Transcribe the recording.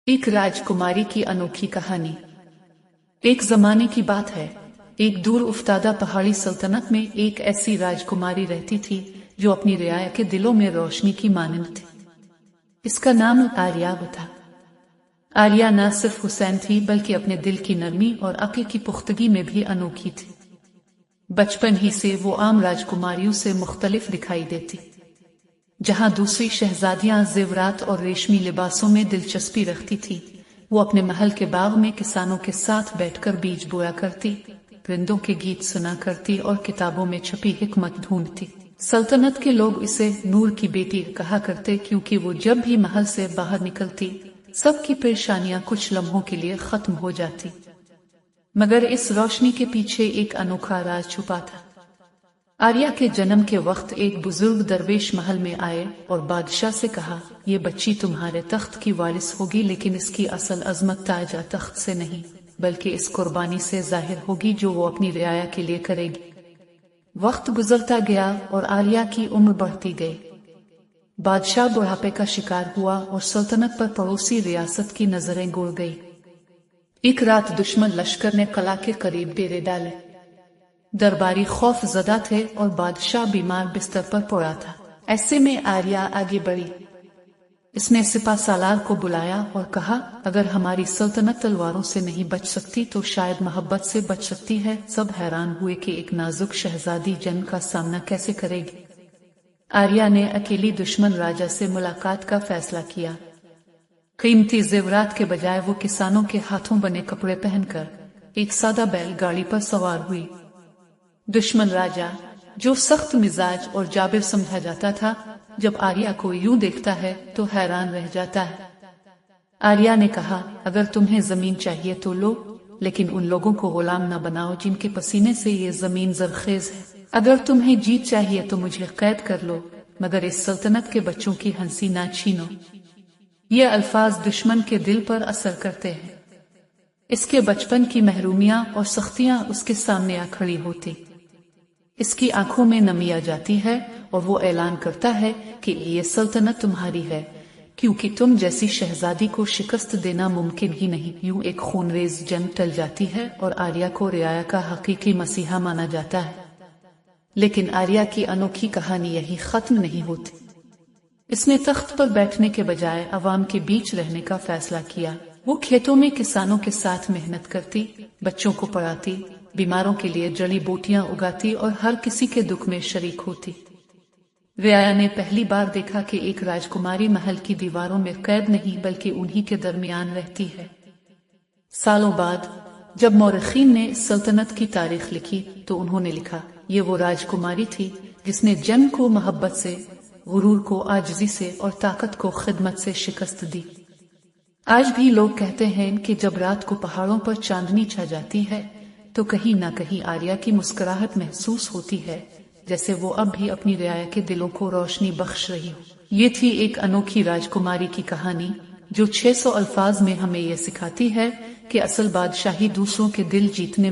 एक राजकुमारी की अनोखी कहानी। एक जमाने की बात है, एक दूर उफ्तादा पहाड़ी सल्तनत में एक ऐसी राजकुमारी रहती थी जो अपनी रियाया के दिलों में रोशनी की मानंद थी। इसका नाम आर्या था। आर्या न सिर्फ हुसैन थी बल्कि अपने दिल की नरमी और अक्ल की पुख्तगी में भी अनोखी थी। बचपन ही से वो आम राजकुमारियों से मुख्तलिफ दिखाई देती। जहां दूसरी शहजादियां जेवरात और रेशमी लिबासों में दिलचस्पी रखती थी, वो अपने महल के बाग में किसानों के साथ बैठकर बीज बोया करती, परिंदों के गीत सुना करती और किताबों में छुपी हिकमत ढूंढती। सल्तनत के लोग इसे नूर की बेटी कहा करते क्योंकि वो जब भी महल से बाहर निकलती, सबकी परेशानियां कुछ लम्हों के लिए खत्म हो जाती। मगर इस रोशनी के पीछे एक अनोखा राज छुपा था। आर्या के जन्म के वक्त एक बुजुर्ग दरवेश महल में आए और बादशाह से कहा, ये बच्ची तुम्हारे तख्त की वारिस होगी, लेकिन इसकी असल अजमत ताज तख्त से नहीं बल्कि इस कुर्बानी से जाहिर होगी जो वो अपनी रियाया के लिए करेगी। वक्त गुजरता गया और आर्या की उम्र बढ़ती गई। बादशाह बुढ़ापे का शिकार हुआ और सल्तनत पर पड़ोसी रियासत की नजरें गुड़ गई। एक रात दुश्मन लश्कर ने कला के करीब डेरे डाले। दरबारी खौफ ज़दा थे और बादशाह बीमार बिस्तर पर पड़ा था। ऐसे में आर्या आगे बढ़ी। इसने सिपा सालार को बुलाया और कहा, अगर हमारी सल्तनत तलवारों से नहीं बच सकती तो शायद मोहब्बत से बच सकती है। सब हैरान हुए कि एक नाजुक शहजादी जंग का सामना कैसे करेगी। आर्या ने अकेली दुश्मन राजा से मुलाकात का फैसला किया। कीमती जेवरात के बजाय वो किसानों के हाथों बने कपड़े पहनकर एक सादा बैलगाड़ी पर सवार हुई। दुश्मन राजा, जो सख्त मिजाज और जाबिर समझा जाता था, जब आर्या को यूं देखता है तो हैरान रह जाता है। आर्या ने कहा, अगर तुम्हें जमीन चाहिए तो लो, लेकिन उन लोगों को गुलाम न बनाओ जिनके पसीने से ये जमीन जरखेज है। अगर तुम्हें जीत चाहिए तो मुझे कैद कर लो, मगर इस सल्तनत के बच्चों की हंसी ना छीनो। ये अल्फाज दुश्मन के दिल पर असर करते हैं। इसके बचपन की महरूमियां और सख्तियां उसके सामने आ खड़ी होती। इसकी आंखों में नमी आ जाती है और वो ऐलान करता है कि ये सल्तनत तुम्हारी है, क्योंकि तुम जैसी शहजादी को शिकस्त देना मुमकिन ही नहीं। यूं एक खूनरेज जंग टल जाती है और आर्या को रियाया का हकीकी मसीहा माना जाता है। लेकिन आर्या की अनोखी कहानी यही खत्म नहीं होती। इसने तख्त पर बैठने के बजाय अवाम के बीच रहने का फैसला किया। वो खेतों में किसानों के साथ मेहनत करती, बच्चों को पढ़ाती, बीमारों के लिए जड़ी बूटियां उगाती और हर किसी के दुख में शरीक होती। रियाया ने पहली बार देखा कि एक राजकुमारी महल की दीवारों में कैद नहीं बल्कि उन्हीं के दरमियान रहती है। सालों बाद जब मौरखीन ने सल्तनत की तारीख लिखी तो उन्होंने लिखा, ये वो राजकुमारी थी जिसने जंग को मोहब्बत से, गुरूर को आजिज़ी से और ताकत को खिदमत से शिकस्त दी। आज भी लोग कहते हैं कि जब रात को पहाड़ों पर चांदनी छा जाती है तो कहीं ना कहीं आर्या की मुस्कुराहट महसूस होती है, जैसे वो अब भी अपनी रियाया के दिलों को रोशनी बख्श रही हो। ये थी एक अनोखी राजकुमारी की कहानी जो 600 अल्फाज में हमें यह सिखाती है कि असल बादशाही दूसरों के दिल जीतने